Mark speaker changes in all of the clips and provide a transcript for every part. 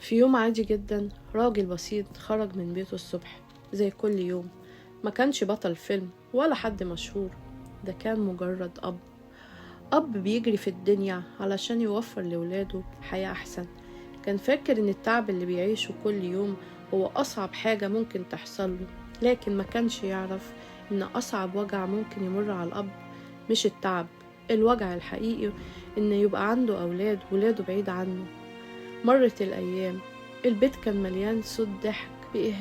Speaker 1: في يوم عادي جدا راجل بسيط خرج من بيته الصبح زي كل يوم. ما كانش بطل فيلم ولا حد مشهور، ده كان مجرد أب بيجري في الدنيا علشان يوفر لولاده حياة أحسن. كان فاكر إن التعب اللي بيعيشه كل يوم هو أصعب حاجة ممكن تحصله، لكن ما كانش يعرف إن أصعب وجع ممكن يمر على الأب مش التعب. الوجع الحقيقي إن يبقى عنده أولاد ولاده بعيد عنه. مرت الأيام، البيت كان مليان صوت ضحك بقي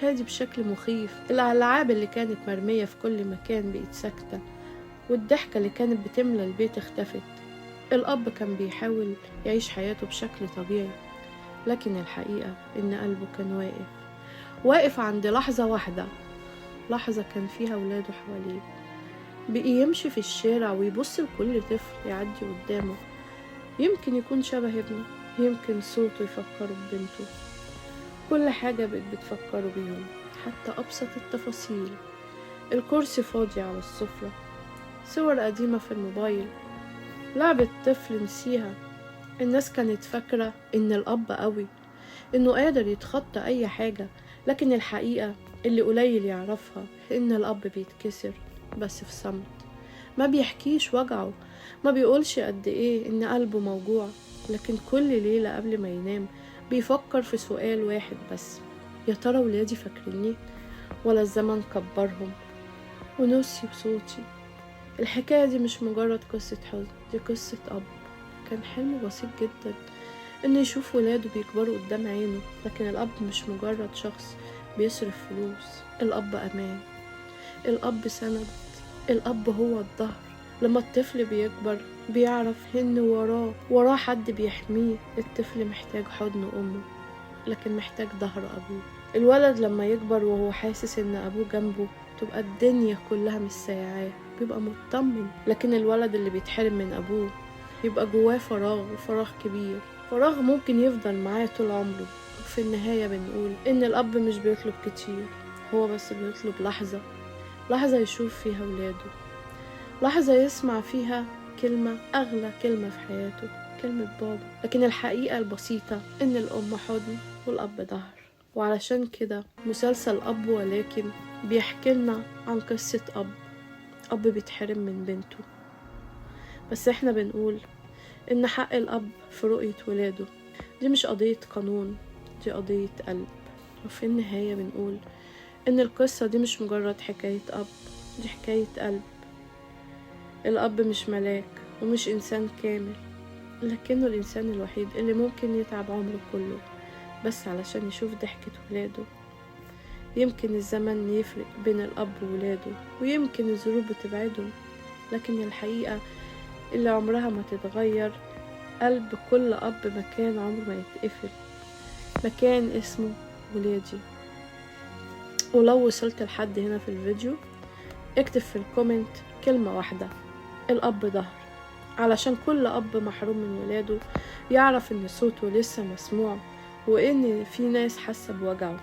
Speaker 1: هادي بشكل مخيف. الألعاب اللي كانت مرمية في كل مكان بقت ساكتة، والضحكة اللي كانت بتملى البيت اختفت. الأب كان بيحاول يعيش حياته بشكل طبيعي، لكن الحقيقة إن قلبه كان واقف عند لحظة واحدة، لحظة كان فيها ولاده حواليه. بقي يمشي في الشارع ويبص لكل طفل يعدي قدامه، يمكن يكون شبه ابنه، يمكن صوته يفكره ببنته. كل حاجة بقت بتفكره بيهم، حتى أبسط التفاصيل. الكرسي فاضي على السفرة، صور قديمة في الموبايل، لعبة طفل نسيها. الناس كانت فاكرة إن الأب قوي، إنه قادر يتخطى أي حاجة، لكن الحقيقة اللي قليل يعرفها إن الأب بيتكسر بس في صمت. ما بيحكيش وجعه، ما بيقولش قد إيه إن قلبه موجوع، لكن كل ليلة قبل ما ينام بيفكر في سؤال واحد بس: يا ترى ولادي فاكريني ولا الزمن كبرهم ونسي بصوتي؟ الحكاية دي مش مجرد قصة حزن، دي قصة أب كان حلمه بسيط جدا، إنه يشوف ولاده بيكبروا قدام عينه. لكن الأب مش مجرد شخص بيصرف فلوس، الأب أمان، الأب سند، الأب هو الظهر. لما الطفل بيكبر بيعرف إن وراه حد بيحميه. الطفل محتاج حضن أمه، لكن محتاج ظهر أبوه. الولد لما يكبر وهو حاسس إن أبوه جنبه، تبقى الدنيا كلها مش سايعاه، بيبقى مطمن. لكن الولد اللي بيتحرم من أبوه يبقى جواه فراغ، وفراغ كبير، فراغ ممكن يفضل معاه طول عمره. وفي النهاية بنقول إن الأب مش بيطلب كتير، هو بس بيطلب لحظة يشوف فيها ولاده، لحظة يسمع فيها كلمة أغلى كلمة في حياته، كلمة بابا. لكن الحقيقة البسيطة إن الأم حضن والأب ظهر. وعلشان كده مسلسل أب ولكن بيحكي لنا عن قصة أب بيتحرم من بنته، بس إحنا بنقول إن حق الأب في رؤية ولاده دي مش قضية قانون، دي قضية قلب. وفي النهاية بنقول إن القصة دي مش مجرد حكاية أب، دي حكاية قلب. الأب مش ملاك ومش إنسان كامل، لكنه الإنسان الوحيد اللي ممكن يتعب عمره كله بس علشان يشوف ضحكة ولاده. يمكن الزمن يفرق بين الأب وولاده، ويمكن الظروف بتبعدهم، لكن الحقيقة اللي عمرها ما تتغير قلب كل أب مكان عمره ما يتقفل، مكان اسمه ولادي. ولو وصلت لحد هنا في الفيديو، اكتب في الكومنت كلمة واحدة: الأب ظهر، علشان كل أب محروم من ولاده يعرف إن صوته لسه مسموع، وإن في ناس حاسة بوجعه.